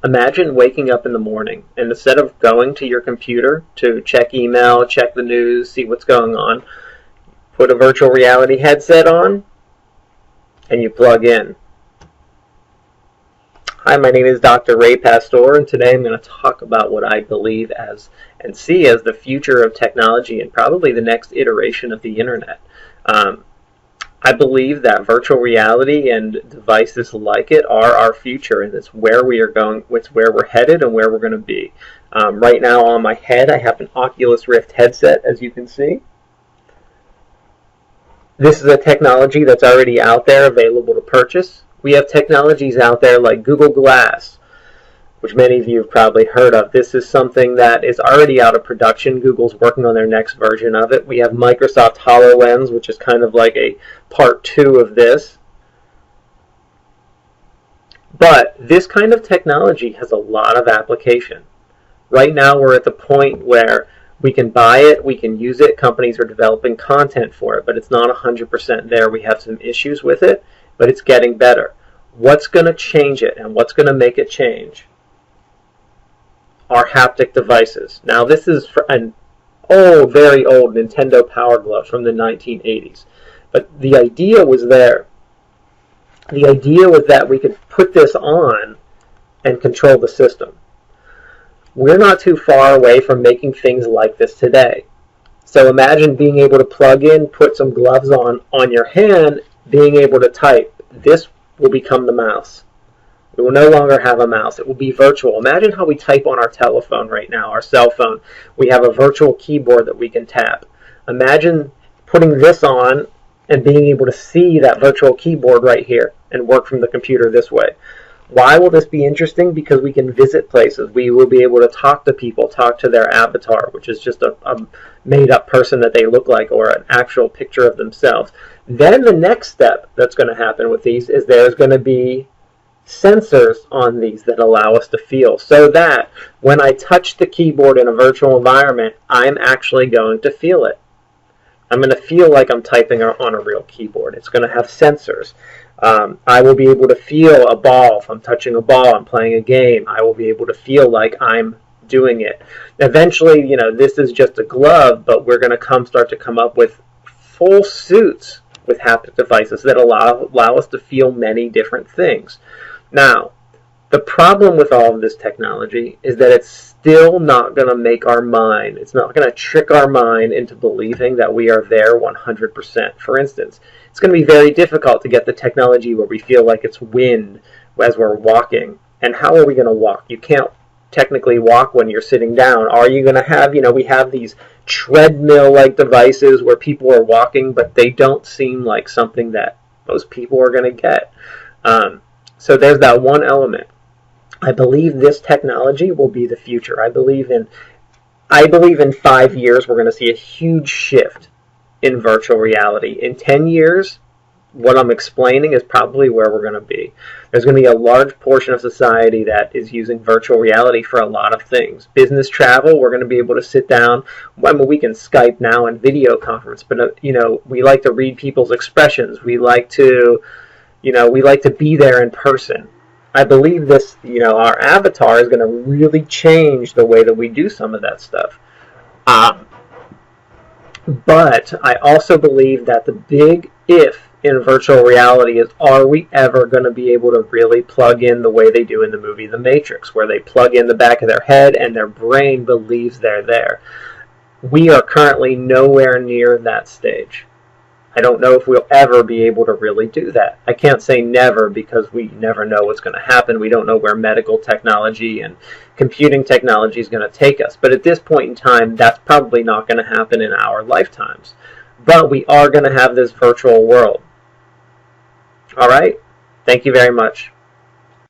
Imagine waking up in the morning and instead of going to your computer to check email, check the news, see what's going on, put a virtual reality headset on and you plug in. Hi, my name is Dr. Ray Pastor, and today I'm going to talk about what I believe as and see as the future of technology and probably the next iteration of the internet. I believe that virtual reality and devices like it are our future, and it's where we are going, it's where we're headed and where we're going to be. Right now on my head I have an Oculus Rift headset, as you can see. This is a technology that's already out there available to purchase. We have technologies out there like Google Glass, which many of you have probably heard of. This is something that is already out of production. Google's working on their next version of it. We have Microsoft HoloLens, which is kind of like a part 2 of this. But this kind of technology has a lot of application. Right now we're at the point where we can buy it, we can use it, companies are developing content for it, but it's not 100% there. We have some issues with it, but it's getting better. What's going to change it and what's going to make it change are haptic devices. Now this is an old, very old Nintendo Power Glove from the 1980s. But the idea was there. The idea was that we could put this on and control the system. We're not too far away from making things like this today. So imagine being able to plug in, put some gloves on your hand, being able to type. This will become the mouse. We will no longer have a mouse. It will be virtual. Imagine how we type on our telephone right now, our cell phone. We have a virtual keyboard that we can tap. Imagine putting this on and being able to see that virtual keyboard right here and work from the computer this way. Why will this be interesting? Because we can visit places. We will be able to talk to people, talk to their avatar, which is just a made-up person that they look like or an actual picture of themselves. Then the next step that's going to happen with these is there's going to be sensors on these that allow us to feel, so that when I touch the keyboard in a virtual environment, I'm actually going to feel it. I'm going to feel like I'm typing on a real keyboard. It's going to have sensors. I will be able to feel a ball. If I'm touching a ball, I'm playing a game, I will be able to feel like I'm doing it. Eventually, you know, this is just a glove, but we're going to start to come up with full suits with haptic devices that allow us to feel many different things. Now, the problem with all of this technology is that it's still not going to make our mind, it's not going to trick our mind into believing that we are there 100%. For instance, it's going to be very difficult to get the technology where we feel like it's wind as we're walking. And how are we going to walk? You can't technically walk when you're sitting down. Are you going to have, you know, we have these treadmill-like devices where people are walking, but they don't seem like something that most people are going to get. So there's that one element. I believe this technology will be the future. I believe in 5 years we're going to see a huge shift in virtual reality. In 10 years, what I'm explaining is probably where we're going to be. There's going to be a large portion of society that is using virtual reality for a lot of things. Business travel, we're going to be able to sit down. I mean, we can Skype now and video conference, but you know, we like to read people's expressions. We like to, you know, we like to be there in person. I believe this, you know, our avatar is going to really change the way that we do some of that stuff. But I also believe that the big if in virtual reality is, are we ever going to be able to really plug in the way they do in the movie The Matrix, where they plug in the back of their head and their brain believes they're there? We are currently nowhere near that stage. I don't know if we'll ever be able to really do that. I can't say never because we never know what's going to happen. We don't know where medical technology and computing technology is going to take us. But at this point in time, that's probably not going to happen in our lifetimes. But we are going to have this virtual world. All right? Thank you very much.